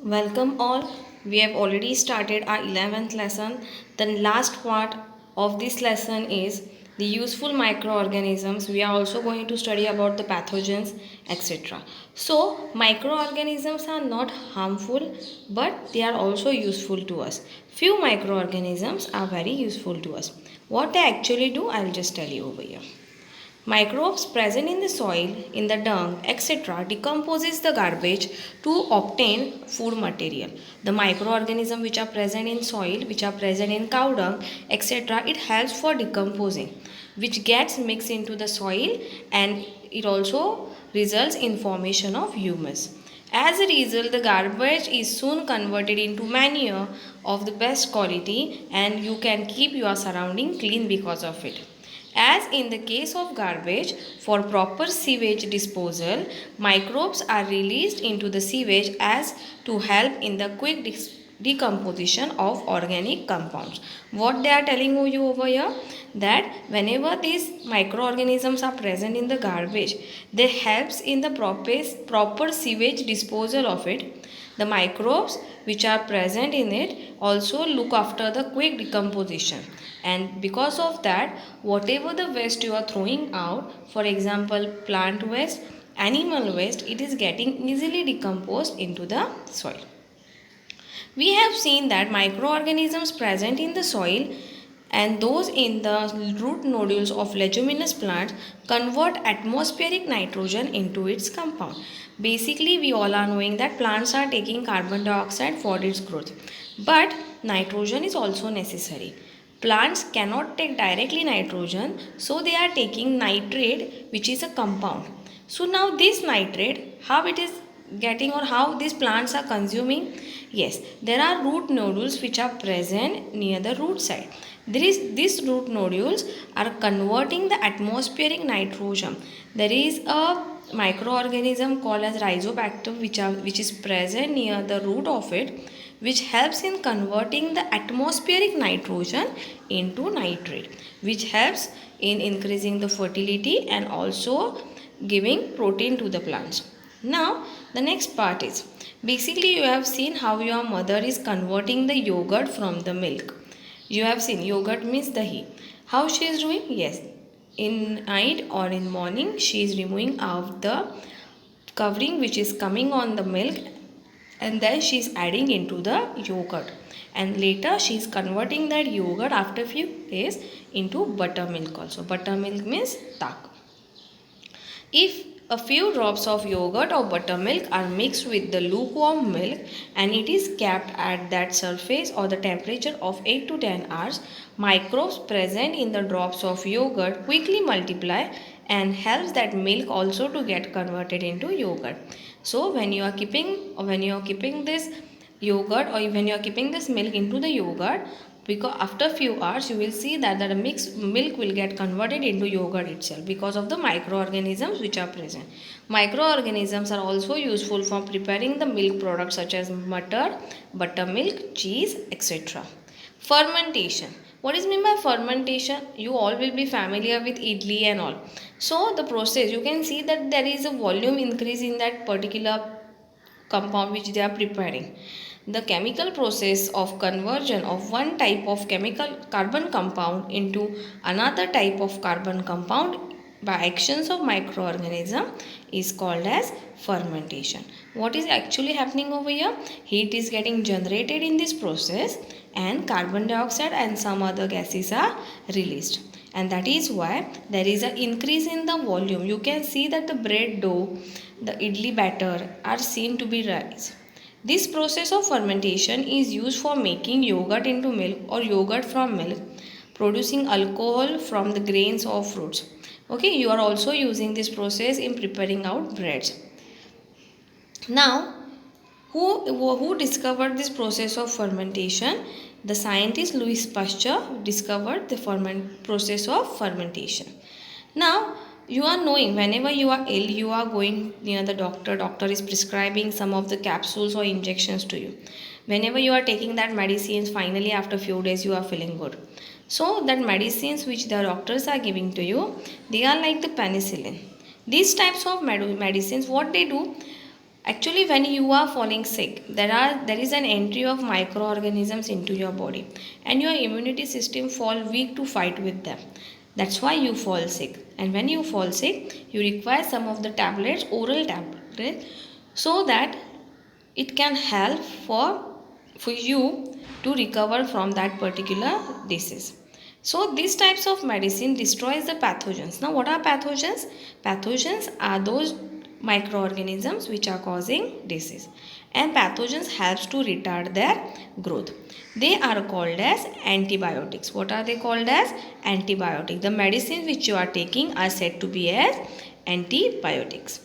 Welcome all. We have already started our 11th lesson. The last part of this lesson is the useful microorganisms. We are also going to study about the pathogens, etc. So, microorganisms are not harmful, but they are also useful to us. Few microorganisms are very useful to us. What they actually do, I will just tell you over here. Microbes present in the soil, in the dung, etc. decomposes the garbage to obtain food material. The microorganisms which are present in soil, which are present in cow dung, etc. it helps for decomposing, which gets mixed into the soil and it also results in formation of humus. As a result, the garbage is soon converted into manure of the best quality and you can keep your surrounding clean because of it. As in the case of garbage, for proper sewage disposal, microbes are released into the sewage as to help in the quick decomposition of organic compounds. What they are telling you over here, that whenever these microorganisms are present in the garbage, they helps in the proper sewage disposal of it. The microbes which are present in it also look after the quick decomposition, and because of that, whatever the waste you are throwing out, for example plant waste, animal waste, it is getting easily decomposed into the soil. We have seen that microorganisms present in the soil and those in the root nodules of leguminous plants convert atmospheric nitrogen into its compound. Basically, we all are knowing that plants are taking carbon dioxide for its growth, but nitrogen is also necessary. Plants cannot take directly nitrogen, so they are taking nitrate, which is a compound. So now this nitrate, how it is getting or how these plants are consuming? Yes, there are root nodules which are present near the root side. These root nodules are converting the atmospheric nitrogen. There is a microorganism called as rhizobacter which is present near the root of it, which helps in converting the atmospheric nitrogen into nitrate, which helps in increasing the fertility and also giving protein to the plants. Now, the next part is basically you have seen how your mother is converting the yogurt from the milk. You have seen yogurt means dahi. How she is doing? Yes. In night or in morning, she is removing out the covering which is coming on the milk, and then she is adding into the yogurt, and later she is converting that yogurt after few days into buttermilk also. Buttermilk means tak. If a few drops of yogurt or buttermilk are mixed with the lukewarm milk and it is kept at that surface or the temperature of 8 to 10 hours, microbes present in the drops of yogurt quickly multiply and helps that milk also to get converted into yogurt. So when you are keeping this yogurt or when you are keeping this milk into the yogurt, because after few hours you will see that the mixed milk will get converted into yogurt itself because of the microorganisms which are present. Microorganisms are also useful for preparing the milk products such as butter, buttermilk, cheese, etc. Fermentation. What is meant by fermentation? You all will be familiar with idli and all. So the process, you can see that there is a volume increase in that particular compound which they are preparing. The chemical process of conversion of one type of chemical carbon compound into another type of carbon compound by actions of microorganism is called as fermentation. What is actually happening over here? Heat is getting generated in this process and carbon dioxide and some other gases are released, and that is why there is an increase in the volume. You can see that the bread dough, the idli batter are seen to be rise. This process of fermentation is used for making yogurt into milk or yogurt from milk, producing alcohol from the grains of fruits. Okay, you are also using this process in preparing out breads. Now, who discovered this process of fermentation? The scientist Louis Pasteur discovered the process of fermentation. Now, you are knowing whenever you are ill, you are going near the doctor. Doctor is prescribing some of the capsules or injections to you. Whenever you are taking that medicines, finally after few days you are feeling good. So that medicines which the doctors are giving to you, they are like the penicillin. These types of medicines, what they do? Actually, when you are falling sick, there is an entry of microorganisms into your body, and your immunity system fall weak to fight with them. That's why you fall sick. And when you fall sick, you require some of the tablets, oral tablets, so that it can help for you to recover from that particular disease. So these types of medicine destroys the pathogens. Now what are pathogens? Pathogens are those microorganisms which are causing disease, and pathogens helps to retard their growth. They are called as antibiotics. What are they called as? Antibiotics. The medicines which you are taking are said to be as antibiotics.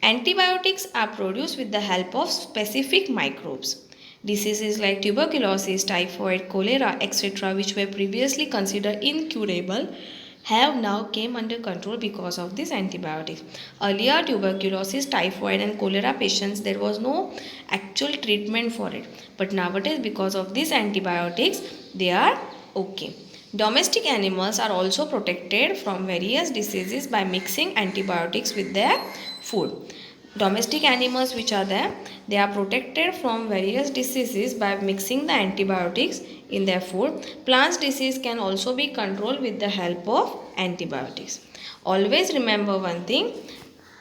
Antibiotics are produced with the help of specific microbes. Diseases like tuberculosis, typhoid, cholera, etc., which were previously considered incurable, have now came under control because of this antibiotics. Earlier, tuberculosis, typhoid and cholera patients, there was no actual treatment for it. But nowadays, because of these antibiotics, they are okay. Domestic animals are also protected from various diseases by mixing antibiotics with their food. Domestic animals which are there, they are protected from various diseases by mixing the antibiotics in their food. Plants disease can also be controlled with the help of antibiotics. Always remember one thing,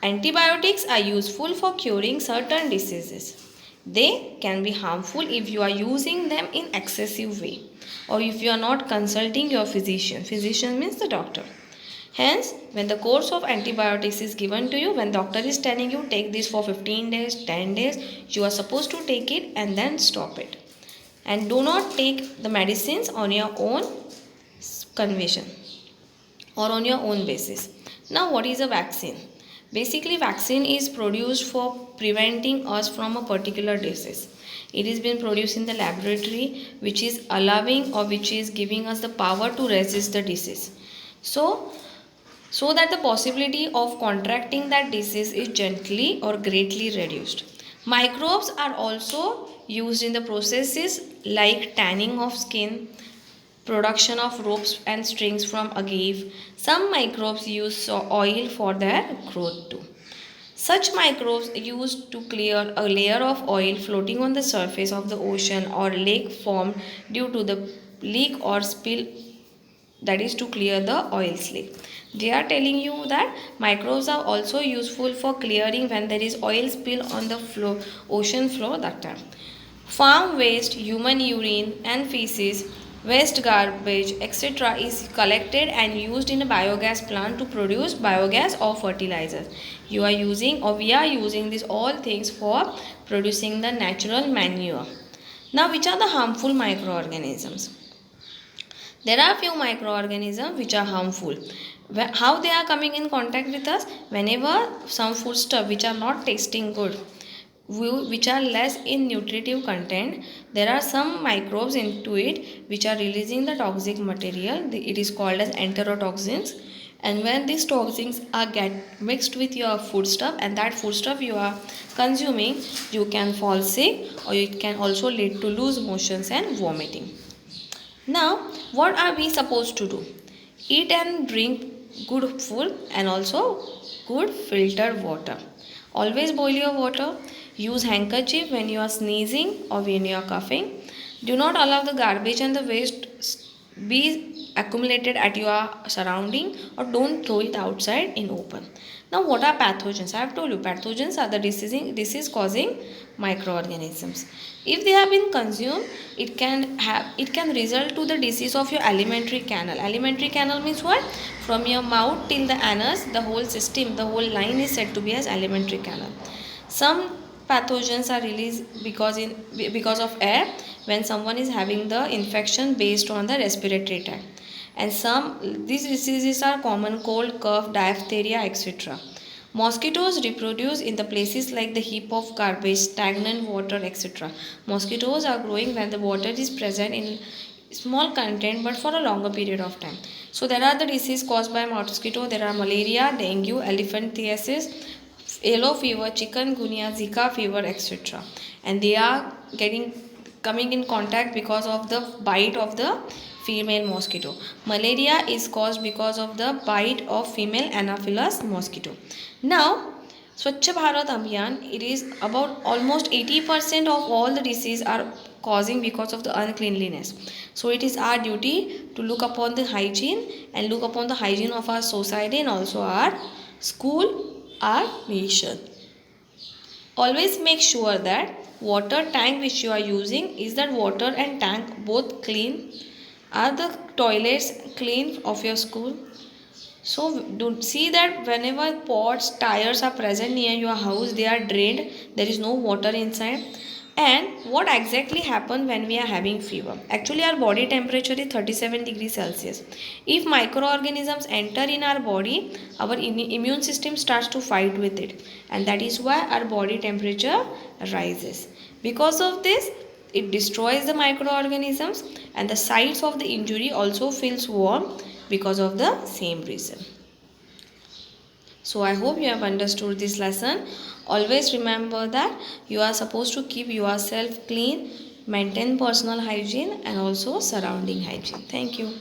antibiotics are useful for curing certain diseases. They can be harmful if you are using them in excessive way, or if you are not consulting your physician. Physician means the doctor. Hence, when the course of antibiotics is given to you, when doctor is telling you take this for 15 days, 10 days, you are supposed to take it and then stop it. And do not take the medicines on your own conviction or on your own basis. Now, what is a vaccine? Basically, vaccine is produced for preventing us from a particular disease. It is being produced in the laboratory, which is allowing or which is giving us the power to resist the disease. So that the possibility of contracting that disease is gently or greatly reduced. Microbes are also used in the processes like tanning of skin, production of ropes and strings from agave. Some microbes use oil for their growth too. Such microbes used to clear a layer of oil floating on the surface of the ocean or lake formed due to the leak or spill, that is to clear the oil slick. They are telling you that microbes are also useful for clearing when there is oil spill on the floor, ocean floor that time. Farm waste, human urine and feces, waste garbage, etc. is collected and used in a biogas plant to produce biogas or fertilizers. You are using or we are using these all things for producing the natural manure. Now, which are the harmful microorganisms? There are few microorganisms which are harmful. How they are coming in contact with us? Whenever some food stuff which are not tasting good, which are less in nutritive content, there are some microbes into it which are releasing the toxic material. It is called as enterotoxins. And when these toxins are get mixed with your food stuff, and that food stuff you are consuming, you can fall sick, or it can also lead to loose motions and vomiting. Now, what are we supposed to do? Eat and drink good food and also good filtered water. Always boil your water. Use handkerchief when you are sneezing or when you are coughing. Do not allow the garbage and the waste be accumulated at your surrounding, or don't throw it outside in open. Now, what are pathogens? I have told you pathogens are the disease causing microorganisms. If they have been consumed, it can result to the disease of your alimentary canal. Alimentary canal means what? From your mouth till the anus, the whole system, the whole line is said to be as alimentary canal. Some pathogens are released because of air when someone is having the infection based on the respiratory tract. And these diseases are common: cold, cough, diphtheria, etc. Mosquitoes reproduce in the places like the heap of garbage, stagnant water, etc. Mosquitoes are growing when the water is present in small content but for a longer period of time. So there are the diseases caused by mosquito. There are malaria, dengue, elephantiasis, yellow fever, chikungunya, Zika fever, etc. And they are coming in contact because of the bite of the female mosquito. Malaria is caused because of the bite of female Anopheles mosquito. Now, Swachh Bharat Abhiyan, it is about almost 80% of all the disease are causing because of the uncleanliness. So it is our duty to look upon the hygiene and look upon the hygiene of our society and also our school, our nation. Always make sure that water tank which you are using is that water and tank both clean. Are the toilets clean of your school? So do see that whenever pots, tires are present near your house, they are drained. There is no water inside. And what exactly happens when we are having fever? Actually, our body temperature is 37 degrees Celsius. If microorganisms enter in our body, our immune system starts to fight with it, and that is why our body temperature rises. Because of this, it destroys the microorganisms, and the sites of the injury also feels warm because of the same reason. So I hope you have understood this lesson. Always remember that you are supposed to keep yourself clean, maintain personal hygiene and also surrounding hygiene. Thank you.